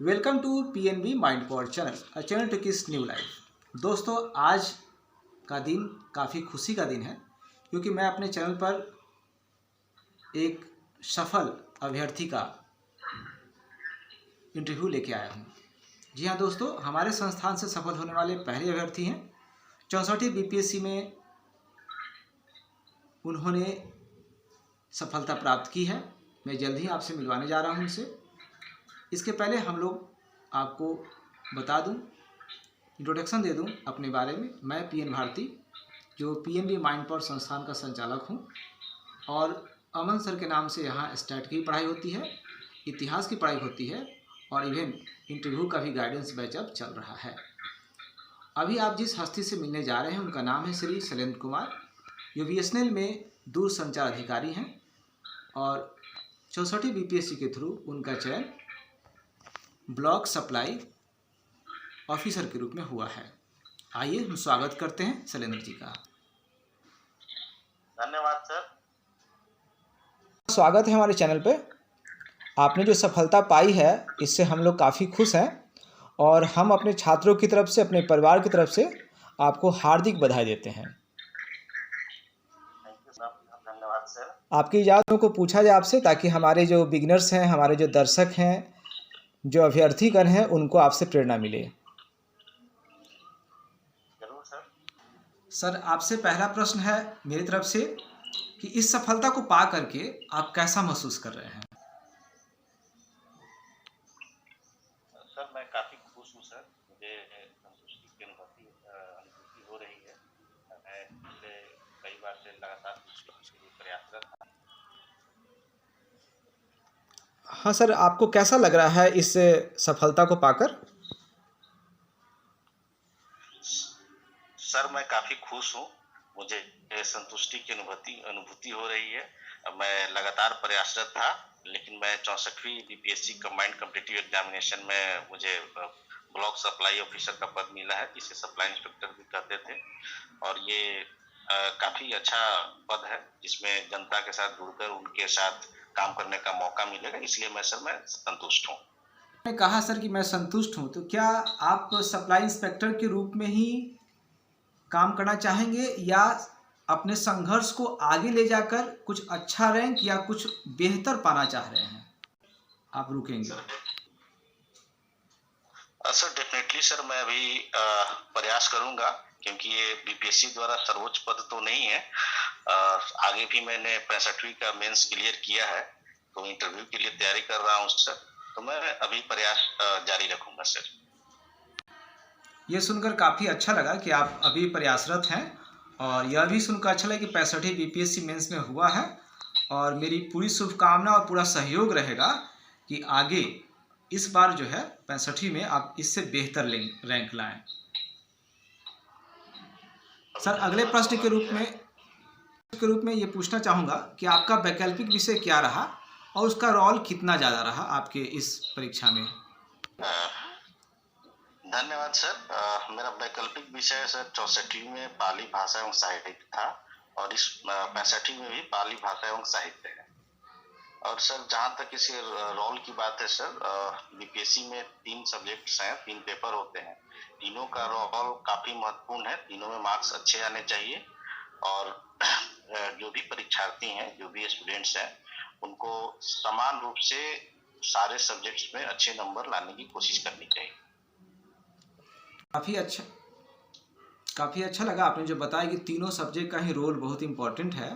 Welcome to PNB mind power channel, a channel to kiss new life. दोस्तों, आज का दिन काफ़ी खुशी का दिन है क्योंकि मैं अपने चैनल पर एक सफल अभ्यर्थी का इंटरव्यू लेके आया हूँ। जी हाँ दोस्तों, हमारे संस्थान से सफल होने वाले पहले अभ्यर्थी हैं। 64वीं BPSC में उन्होंने सफलता प्राप्त की है। मैं जल्द ही आपसे मिलवाने जा रहा हूँ उनसे। इसके पहले हम लोग आपको बता दूं, इंट्रोडक्शन दे दूं अपने बारे में। मैं PN भारती, जो PNB माइंड पावर संस्थान का संचालक हूं, और अमन सर के नाम से यहाँ स्टैट की पढ़ाई होती है, इतिहास की पढ़ाई होती है, और इवन इंटरव्यू का भी गाइडेंस बैचअप चल रहा है। अभी आप जिस हस्ती से मिलने जा रहे हैं उनका नाम है श्री शैलेंद्र कुमार, जो BSNL में दूर संचार अधिकारी हैं, और 64वीं BPSC के थ्रू उनका चयन ब्लॉक सप्लाई ऑफिसर के रूप में हुआ है। आइए हम स्वागत करते हैं शैलेंद्र जी का। धन्यवाद सर। स्वागत है हमारे चैनल पे। आपने जो सफलता पाई है इससे हम लोग काफ़ी खुश हैं, और हम अपने छात्रों की तरफ से, अपने परिवार की तरफ से आपको हार्दिक बधाई देते हैं। थैंक यू सर, धन्यवाद सर। आपकी इजाज़त को पूछा जाए आपसे, ताकि हमारे जो बिगनर्स हैं, हमारे जो दर्शक हैं, जो अभ्यर्थीगण हैं, उनको आपसे प्रेरणा मिले। जरूर सर। सर, आपसे पहला प्रश्न है मेरी तरफ से कि इस सफलता को पा करके आप कैसा महसूस कर रहे हैं? सर मैं काफी खुश हूँ सर। मुझे संतुष्टि की अनुभूति हो रही है। मैं पिछले कई बार से लगातार के लिए प्रयासरत था। हाँ सर, आपको कैसा लग रहा है इस सफलता को पाकर? सर मैं काफी खुश हूँ। मुझे संतुष्टि की अनुभूति हो रही है। मैं लगातार प्रयासरत था, लेकिन मैं 64वीं BPSC कंबाइंड कॉम्पिटिटिव एग्जामिनेशन में मुझे ब्लॉक सप्लाई ऑफिसर का पद मिला है, जिसे सप्लाई इंस्पेक्टर भी कहते थे। और ये काफी अच्छा पद है, जिसमें जनता के साथ जुड़कर उनके साथ काम करने का मौका मिलेगा। इसलिए मैं संतुष्ट हूँ। मैंने कहा सर कि मैं संतुष्ट हूँ, तो क्या आप सप्लाई इंस्पेक्टर के रूप में ही काम करना चाहेंगे, या अपने संघर्ष को आगे ले जाकर कुछ अच्छा रैंक या कुछ बेहतर पाना चाह रहे हैं? आप रुकेंगे? सर डेफिनेटली सर, मैं अभी प्रयास करूंगा, क्योंकि ये BPSC द्वारा सर्वोच्च पद तो नहीं है। आगे भी मैंने 65वीं का मेंस क्लियर किया है, तो इंटरव्यू के लिए तैयारी कर रहा हूँ सर। तो मैं अभी प्रयास जारी रखूंगा सर। ये सुनकर काफ़ी अच्छा लगा कि आप अभी प्रयासरत हैं, और यह भी सुनकर अच्छा लगा कि 65वीं BPSC मेंस में हुआ है। और मेरी पूरी शुभकामना और पूरा सहयोग रहेगा कि आगे इस बार जो है 65वीं में आप इससे बेहतर रैंक लाएं। सर, अगले प्रश्न के रूप में ये पूछना चाहूँगा कि आपका वैकल्पिक विषय क्या रहा और उसका रोल कितना ज़्यादा रहा आपके इस परीक्षा में? धन्यवाद सर। मेरा वैकल्पिक विषय सर 64वीं में पाली भाषा एवं साहित्य था, और इस 65वीं में भी पाली भाषा एवं साहित्य है। और सर जहाँ तक इस रोल की बात है सर, BPSC में 3 सब्जेक्ट्स हैं, 3 पेपर होते हैं। तीनों का रोल काफी महत्वपूर्ण है। तीनों में मार्क्स अच्छे आने चाहिए, और जो भी परीक्षार्थी हैं, जो भी स्टूडेंट्स हैं, उनको समान रूप से सारे सब्जेक्ट्स में अच्छे नंबर लाने की कोशिश करनी चाहिए। काफ़ी अच्छा लगा आपने जो बताया कि तीनों सब्जेक्ट का ही रोल बहुत इम्पोर्टेंट है,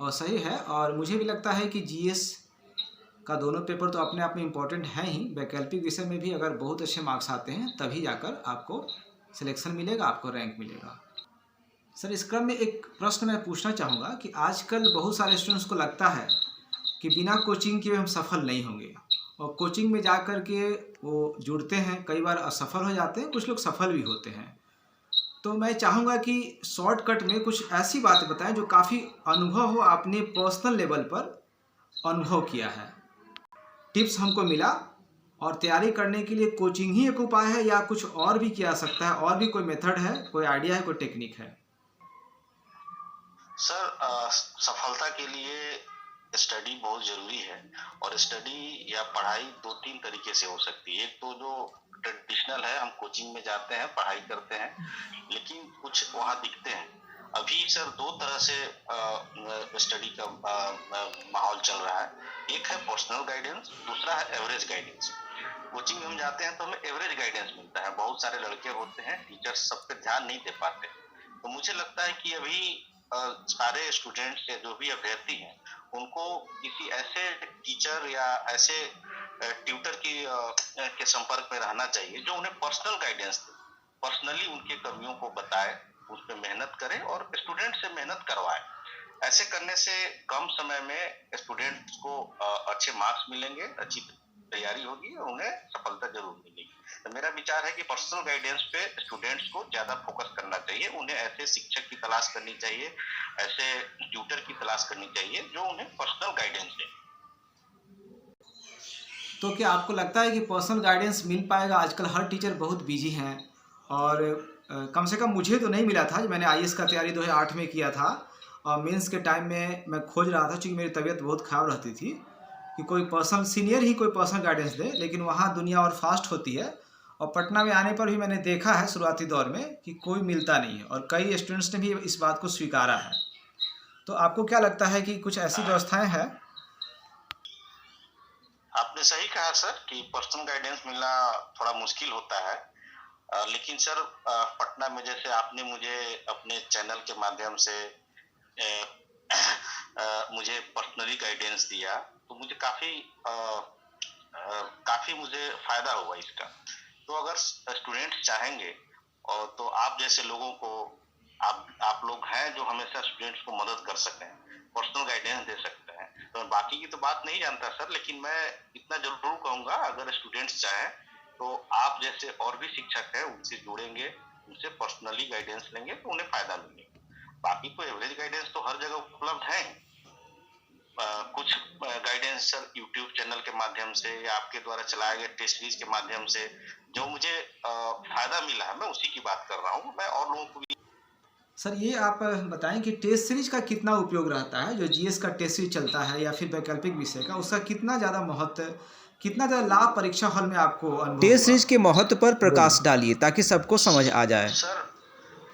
और सही है। और मुझे भी लगता है कि GS का दोनों पेपर तो अपने आप में इम्पोर्टेंट है ही। वैकल्पिक विषय में भी अगर बहुत अच्छे मार्क्स आते हैं तभी जाकर आपको सिलेक्शन मिलेगा, आपको रैंक मिलेगा। सर, इस क्रम में एक प्रश्न मैं पूछना चाहूँगा कि आजकल बहुत सारे स्टूडेंट्स को लगता है कि बिना कोचिंग के हम सफल नहीं होंगे, और कोचिंग में जा कर के वो जुड़ते हैं, कई बार असफल हो जाते हैं, कुछ लोग सफल भी होते हैं। तो मैं चाहूँगा कि शॉर्टकट में कुछ ऐसी बातें बताएं जो काफ़ी अनुभव हो, आपने पर्सनल लेवल पर अनुभव किया है। टिप्स हमको मिला, और तैयारी करने के लिए कोचिंग ही एक उपाय है या कुछ और भी किया सकता है? और भी कोई मेथड है, कोई आइडिया है, कोई टेक्निक है? सर सफलता के लिए स्टडी बहुत जरूरी है। और स्टडी या पढ़ाई दो तीन तरीके से हो सकती है। एक तो जो ट्रेडिशनल है, हम कोचिंग में जाते हैं, पढ़ाई करते हैं, लेकिन कुछ वहाँ दिखते हैं। अभी सर दो तरह से स्टडी का माहौल चल रहा है। एक है पर्सनल गाइडेंस, दूसरा है एवरेज गाइडेंस। कोचिंग में हम जाते हैं तो हमें एवरेज गाइडेंस मिलता है। बहुत सारे लड़के होते हैं, टीचर्स सब पे ध्यान नहीं दे पाते। तो मुझे लगता है कि अभी सारे स्टूडेंट्स या जो भी अभ्यर्थी हैं, उनको किसी ऐसे टीचर या ऐसे ट्यूटर के संपर्क में रहना चाहिए जो उन्हें पर्सनल गाइडेंस दे, पर्सनली उनके कमियों को बताए, उस पर मेहनत करे और स्टूडेंट से मेहनत करवाए। ऐसे करने से कम समय में स्टूडेंट्स को अच्छे मार्क्स मिलेंगे, अच्छी तैयारी होगी और उन्हें सफलता जरूर मिलेगी। तो मेरा विचार है कि पर्सनल गाइडेंस पे स्टूडेंट्स को ज्यादा फोकस करना चाहिए। उन्हें ऐसे शिक्षक की तलाश करनी चाहिए, ऐसे ट्यूटर की तलाश करनी चाहिए जो उन्हें पर्सनल गाइडेंस दे। तो क्या आपको लगता है कि पर्सनल गाइडेंस मिल पाएगा? आजकल हर टीचर बहुत बिजी हैं और कम से कम मुझे तो नहीं मिला था। मैंने आईएएस का तैयारी 2008 में किया था और मेंस के टाइम में मैं खोज रहा था, क्योंकि मेरी तबीयत बहुत ख़राब रहती थी, कि कोई पर्सनल सीनियर ही कोई पर्सनल गाइडेंस दे। लेकिन वहाँ दुनिया और फास्ट होती है और पटना में आने पर भी मैंने देखा है शुरुआती दौर में कि कोई मिलता नहीं है और कई स्टूडेंट्स ने भी इस बात को स्वीकारा है। तो आपको क्या लगता है कि कुछ ऐसी व्यवस्थाएं हैं? आपने सही कहा सर कि पर्सनल गाइडेंस मिलना थोड़ा मुश्किल होता है। लेकिन सर पटना में जैसे आपने मुझे अपने चैनल के माध्यम से मुझे पर्सनली गाइडेंस दिया, तो मुझे काफी मुझे फायदा हुआ इसका। तो अगर स्टूडेंट चाहेंगे और तो आप जैसे लोगों को, आप लोग हैं जो हमेशा स्टूडेंट्स को मदद कर सकते हैं, पर्सनल गाइडेंस दे सकते हैं। तो बाकी की तो बात नहीं जानता सर, लेकिन मैं इतना जरूर कहूंगा, अगर स्टूडेंट्स चाहें तो आप जैसे और भी शिक्षक हैं उनसे जुड़ेंगे, उनसे पर्सनली गाइडेंस लेंगे तो उन्हें फायदा मिलेगा। बाकी तो एवरेज गाइडेंस तो हर जगह उपलब्ध है। कुछ गाइडेंस सर यूट्यूब चैनल के माध्यम से या आपके द्वारा चलाए गए टेस्ट सीरीज के माध्यम से जो मुझे फायदा मिला है, मैं उसी की बात कर रहा हूँ। मैं और लोगों को भी। सर ये आप बताएं कि टेस्ट सीरीज का कितना उपयोग रहता है? जो जीएस का टेस्ट सीरीज चलता है या फिर वैकल्पिक विषय का, उसका कितना ज़्यादा महत्व, कितना ज़्यादा लाभ परीक्षा हॉल में आपको अनुभव हुआ? टेस्ट सीरीज के महत्व पर प्रकाश डालिए ताकि सबको समझ आ जाए। सर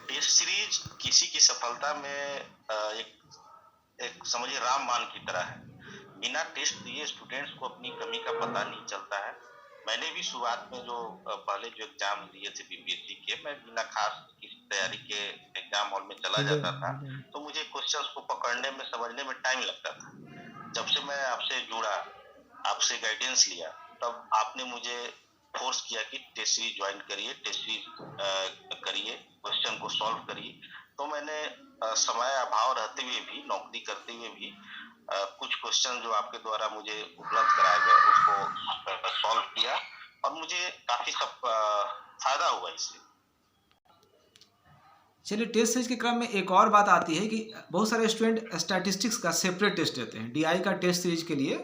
टेस्ट सीरीज किसी की सफलता में एक समझिए रामबाण की तरह है। बिना टेस्ट दिए स्टूडेंट्स को अपनी कमी का पता नहीं चलता है। मैंने भी शुरुआत में जो पहले जो एग्जाम दिए थे बीपीएससी के, मैं बिना खास किसी तैयारी के एग्जाम हॉल में चला जाता था, तो मुझे क्वेश्चंस को पकड़ने में, समझने में टाइम लगता था। जब से मैं आपसे जुड़ा, आपसे गाइडेंस लिया, तब आपने मुझे फोर्स किया कि टेस्ट सीरीज ज्वाइन करिए, टेस्ट सीरीज करिए, क्वेश्चन को सॉल्व करिए। तो मैंने समय अभाव रहते हुए भी, नौकरी करते हुए भी कुछ क्वेश्चन जो आपके द्वारा मुझे उपलब्ध कराए गए उसको सॉल्व किया और मुझे काफी सब फायदा हुआ इससे। चलिए, टेस्ट सीरीज के क्रम में एक और बात आती है कि बहुत सारे स्टूडेंट स्टैटिस्टिक्स का सेपरेट टेस्ट देते हैं। डीआई का टेस्ट सीरीज के लिए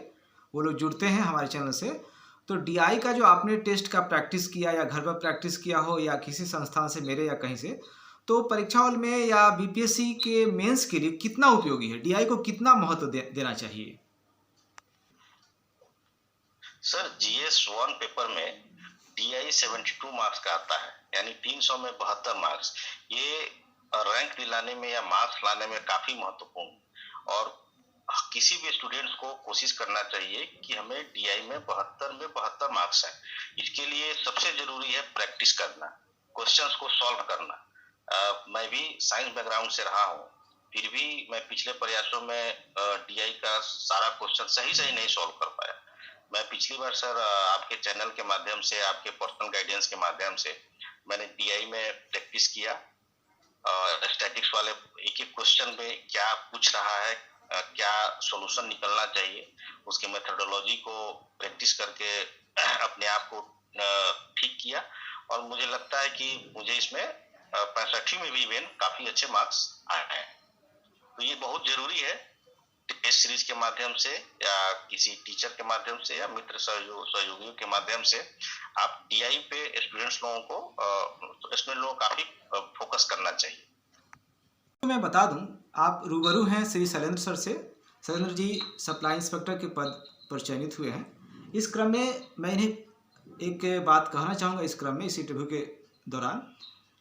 वो लोग जुड़ते हैं हमारे चैनल से। तो डीआई का जो आपने टेस्ट का प्रैक्टिस किया या घर पर प्रैक्टिस किया हो या किसी संस्थान से, मेरे या कहीं से, तो परीक्षा हॉल में या बीपीएससी के मेंस के लिए कितना उपयोगी है? डीआई को कितना महत्व देना चाहिए? सर जीएस 1 पेपर में डीआई 72 मार्क्स का आता है, यानी 300 में 72 मार्क्स। ये रैंक दिलाने में या मार्क्स लाने में काफी महत्वपूर्ण। और किसी भी स्टूडेंट्स को कोशिश करना चाहिए कि हमें डीआई में 72 मार्क्स है। इसके लिए सबसे जरूरी है प्रैक्टिस करना, क्वेश्चंस को सॉल्व करना। मैं भी साइंस बैकग्राउंड से रहा हूँ, फिर भी मैं पिछले प्रयासों में डीआई का सारा क्वेश्चन सही नहीं सॉल्व कर पाया। मैं पिछली बार सर आपके चैनल के माध्यम से, आपके पर्सनल गाइडेंस के माध्यम से मैंने डीआई में प्रैक्टिस किया। स्टैटिक्स वाले एक क्वेश्चन में क्या पूछ रहा है, क्या सॉल्यूशन निकलना चाहिए, उसके मेथोडोलॉजी को प्रैक्टिस करके अपने आप को ठीक किया और मुझे लगता है कि मुझे इसमें 65 में भी इवन काफी अच्छे मार्क्स आए हैं। तो ये बहुत जरूरी है, टेस्ट सीरीज के माध्यम से या किसी टीचर के माध्यम से या मित्र सहयोगियों के माध्यम से आप डीआई पे स्टूडेंट्स लोगों को काफी फोकस करना चाहिए। तो मैं बता दूं, आप रूबरू हैं श्री शैलेंद्र सर से। शैलेंद्र जी सप्लाई इंस्पेक्टर के पद पर चयनित हुए हैं। इस क्रम में मैं इन्हें एक बात कहना चाहूँगा, इस क्रम में इस इंटरव्यू के दौरान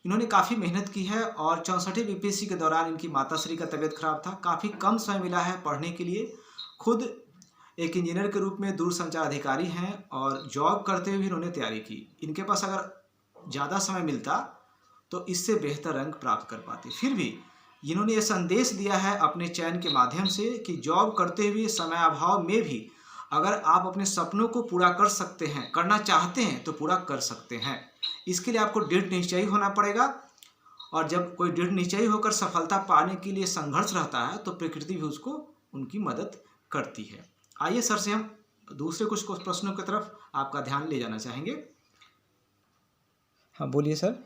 इन्होंने काफ़ी मेहनत की है और 64वीं बीपीएससी के दौरान इनकी माताश्री का तबीयत खराब था, काफ़ी कम समय मिला है पढ़ने के लिए। खुद एक इंजीनियर के रूप में दूरसंचार अधिकारी हैं और जॉब करते हुए भी इन्होंने तैयारी की। इनके पास अगर ज़्यादा समय मिलता तो इससे बेहतर अंक प्राप्त कर पाते। फिर भी इन्होंने ये संदेश दिया है अपने चयन के माध्यम से कि जॉब करते हुए समय अभाव में भी अगर आप अपने सपनों को पूरा कर सकते हैं, करना चाहते हैं तो पूरा कर सकते हैं। इसके लिए आपको दृढ़ निश्चयी होना पड़ेगा और जब कोई दृढ़ निश्चयी होकर सफलता पाने के लिए संघर्ष रहता है तो प्रकृति भी उसको उनकी मदद करती है। आइए सर से हम दूसरे कुछ प्रश्नों की तरफ आपका ध्यान ले जाना चाहेंगे। हाँ बोलिए सर।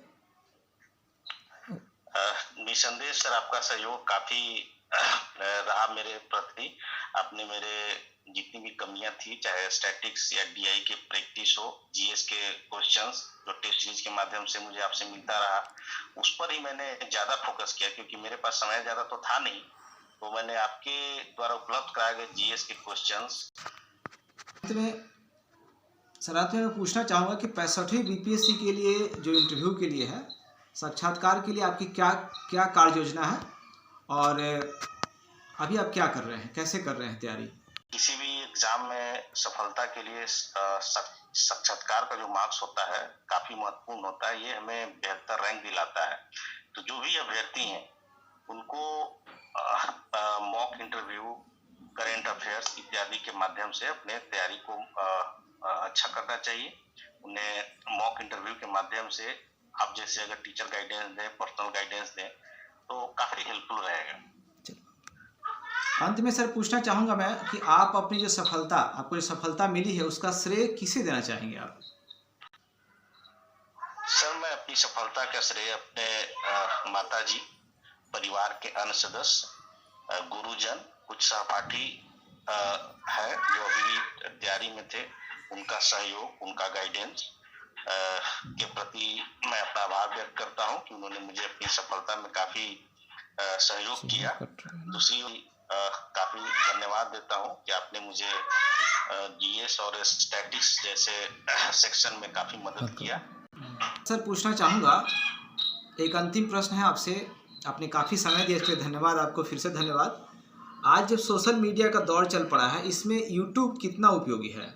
निसंदेह सर आपका सहयोग काफी रहा मेरे प्रति। आपने मेरे जितनी भी कमियां थी, चाहे स्टैटिक्स या डीआई के प्रैक्टिस हो, जीएस के क्वेश्चंस जो टेस्ट सीरीज के माध्यम से मुझे आपसे मिलता रहा, उस पर ही मैंने ज्यादा फोकस किया क्योंकि मेरे पास समय ज्यादा तो था नहीं। तो मैंने आपके द्वारा उपलब्ध कराए गए जीएस के क्वेश्चंस सर मैं पूछना चाहूँगा कि 65वीं बीपीएससी के लिए जो इंटरव्यू के लिए है, साक्षात्कार के लिए आपकी क्या क्या कार्य योजना है और अभी आप क्या कर रहे हैं, कैसे कर रहे हैं तैयारी? किसी भी एग्जाम में सफलता के लिए साक्षात्कार का जो मार्क्स होता है काफी महत्वपूर्ण होता है। ये हमें बेहतर रैंक दिलाता है। तो जो भी अभ्यर्थी हैं उनको मॉक इंटरव्यू, करेंट अफेयर्स इत्यादि के माध्यम से अपने तैयारी को अच्छा करना चाहिए। उन्हें मॉक इंटरव्यू के माध्यम से आप जैसे अगर टीचर गाइडेंस दें, पर्सनल गाइडेंस दें तो काफी हेल्पफुल रहेगा। अंत में सर पूछना चाहूँगा मैं कि आप अपनी जो सफलता, आपको जो सफलता मिली है उसका श्रेय किसे देना चाहेंगे आप? सर मैं अपनी सफलता का श्रेय अपने माताजी, परिवार के अन्य सदस्य, गुरुजन, कुछ सहपाठी है जो अभी तैयारी में थे, उनका सहयोग, उनका गाइडेंस के प्रति मैं अपना आभार व्यक्त करता हूं कि उन्होंने मुझे अपनी सफलता में काफी सहयोग किया। दूसरी काफी धन्यवाद देता हूं कि आपने मुझे जीएस और स्टैटिक्स जैसे सेक्शन में काफी मदद किया। सर पूछना चाहूँगा, एक अंतिम प्रश्न है आपसे। आपने काफ़ी समय दिया, इसके लिए धन्यवाद, आपको फिर से धन्यवाद। आज जब सोशल मीडिया का दौर चल पड़ा है, इसमें यूट्यूब कितना उपयोगी है?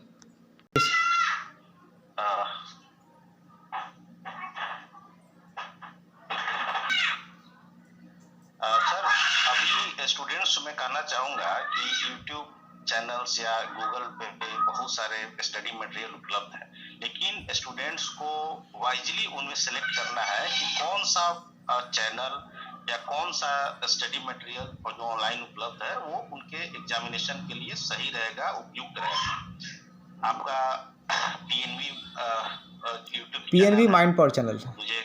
सर अभी स्टूडेंट्स में कहना चाहूँगा कि यूट्यूब चैनल्स या गूगल पे बहुत सारे स्टडी मटेरियल उपलब्ध है, लेकिन स्टूडेंट्स को वाइजली उनमें सेलेक्ट करना है कि कौन सा चैनल या कौन सा स्टडी मटेरियल और जो ऑनलाइन उपलब्ध है वो उनके एग्जामिनेशन के लिए सही रहेगा, उपयुक्त रहेगा। आपका पीएनबी माइंड पावर चैनल, मुझे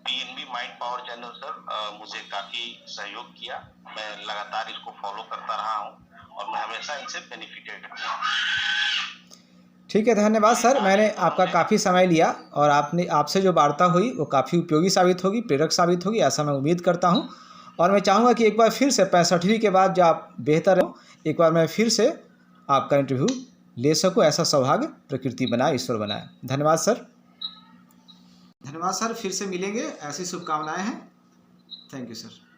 PNB mind power channel sir मुझे काफी सहयोग किया। मैं लगातार इसको फॉलो करता रहा हूँ और मैं हमेशा इनसे बेनिफिटेड हूँ। ठीक है, धन्यवाद सर। मैंने आपका काफ़ी समय लिया और आपसे जो वार्ता हुई वो काफ़ी उपयोगी साबित होगी, प्रेरक साबित होगी, ऐसा मैं उम्मीद करता हूँ। और मैं चाहूँगा कि एक बार फिर से 65वीं के बाद जो आप बेहतर हो, एक बार मैं फिर से आपका इंटरव्यू ले सकूँ, ऐसा सौभाग्य प्रकृति बनाए, ईश्वर बनाए। धन्यवाद सर। धन्यवाद सर, फिर से मिलेंगे, ऐसी शुभकामनाएं हैं। Thank you sir.